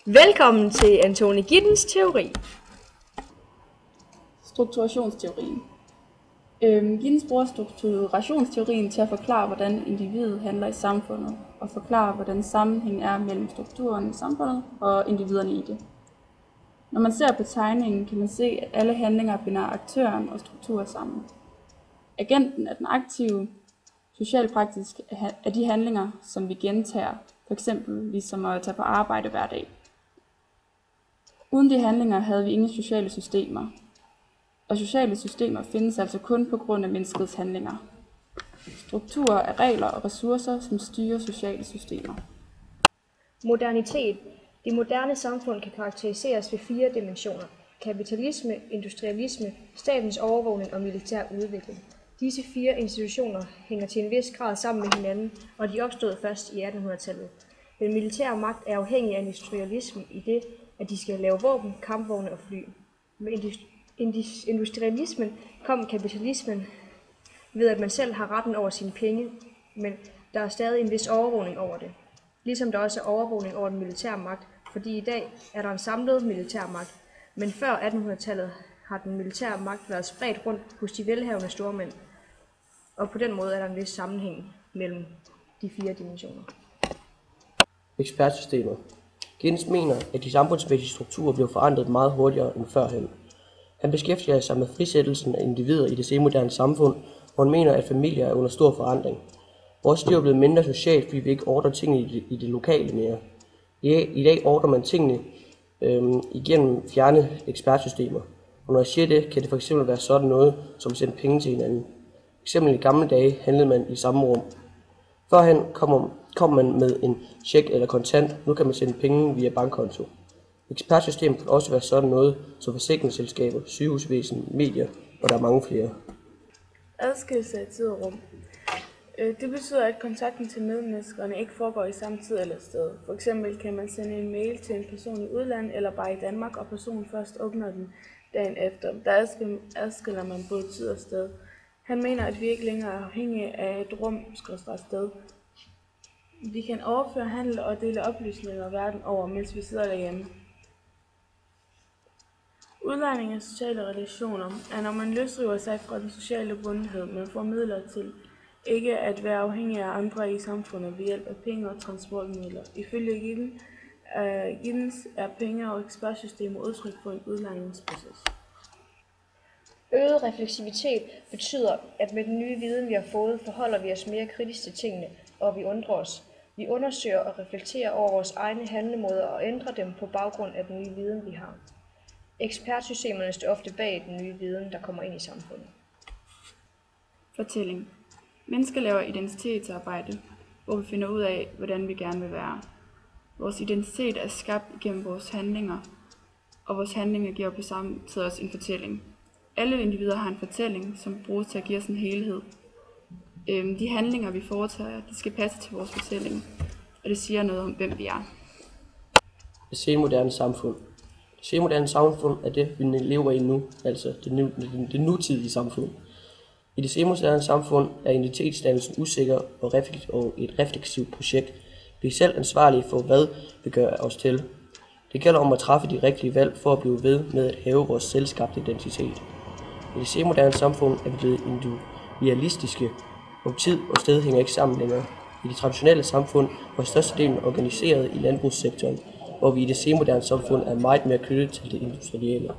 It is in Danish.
Velkommen til Antoni Giddens teori. Strukturationsteorien. Giddens bruger strukturationsteorien til at forklare, hvordan individet handler i samfundet, og forklare, hvordan sammenhængen er mellem strukturen i samfundet og individerne i det. Når man ser på tegningen, kan man se, at alle handlinger binder aktøren og strukturer sammen. Agenten er den aktive. Socialpraktisk er de handlinger, som vi gentager, f.eks. ligesom at tage på arbejde hver dag. Uden de handlinger havde vi ingen sociale systemer, og sociale systemer findes altså kun på grund af menneskets handlinger. Strukturer er regler og ressourcer, som styrer sociale systemer. Modernitet. Det moderne samfund kan karakteriseres ved 4 dimensioner: kapitalisme, industrialisme, statens overvågning og militær udvikling. Disse 4 institutioner hænger til en vis grad sammen med hinanden, og de opstod først i 1800-tallet. Den militære magt er afhængig af industrialismen i det, at de skal lave våben, kampvogne og fly. Med industrialismen kom kapitalismen ved, at man selv har retten over sine penge, men der er stadig en vis overvågning over det. Ligesom der også er overvågning over den militære magt, fordi i dag er der en samlet militær magt, men før 1800-tallet har den militære magt været spredt rundt hos de velhavende stormænd, og på den måde er der en vis sammenhæng mellem de 4 dimensioner. Ekspertsystemer. Giddens mener, at de samfundsmæssige strukturer blev forandret meget hurtigere end førhen. Han beskæftiger sig med frisættelsen af individer i det senmoderne samfund, hvor han mener, at familier er under stor forandring. Vores liv er blevet mindre socialt, fordi vi ikke ordner tingene i det lokale mere. I dag ordner man tingene igennem fjerne ekspertsystemer. Og når jeg siger det, kan det fx være sådan noget, som at sende penge til hinanden. Eksempel i gamle dage handlede man i samme rum. Førhen kom man med en check eller kontant, nu kan man sende penge via bankkonto. Ekspertsystemet kan også være sådan noget som forsikringsselskaber, sygehusvæsen, medier, og der er mange flere. Adskillelse af tid og rum. Det betyder, at kontakten til medmenneskerne ikke foregår i samme tid eller sted. For eksempel kan man sende en mail til en person i udlandet eller bare i Danmark, og personen først åbner den dagen efter. Der adskiller man både tid og sted. Han mener, at vi ikke længere er afhængige af et rum/sted. Vi kan overføre handel og dele oplysninger verden over, mens vi sidder derhjemme. Udlejning af sociale relationer er, når man løsriver sig fra den sociale bundethed, men får midler til ikke at være afhængig af andre i samfundet ved hjælp af penge og transportmidler. Ifølge Giddens er penge- og ekspertsystemer udtryk for en udlejningsproces. Øget refleksivitet betyder, at med den nye viden, vi har fået, forholder vi os mere kritisk til tingene, og vi undrer os. Vi undersøger og reflekterer over vores egne handlemåder og ændrer dem på baggrund af den nye viden, vi har. Ekspertsystemerne står ofte bag den nye viden, der kommer ind i samfundet. Fortælling. Mennesker laver identitetsarbejde, hvor vi finder ud af, hvordan vi gerne vil være. Vores identitet er skabt igennem vores handlinger, og vores handlinger giver på samme tid også en fortælling. Alle individer har en fortælling, som bruges til at give os en helhed. De handlinger, vi foretager, de skal passe til vores fortælling, og det siger noget om, hvem vi er. Det senmoderne samfund. Det senmoderne samfund er det, vi lever i nu, altså det nutidige samfund. I det senmoderne samfund er identitetsdannelsen usikker og et refleksivt projekt. Vi er selv ansvarlige for, hvad vi gør os til. Det gælder om at træffe de rigtige valg for at blive ved med at have vores selvskabte identitet. I det senmoderne samfund er vi blevet individualistiske, og tid og sted hænger ikke sammen længere. I det traditionelle samfund var størstedelen organiseret i landbrugssektoren, hvor vi i det senmoderne samfund er meget mere knyttet til det industrielle.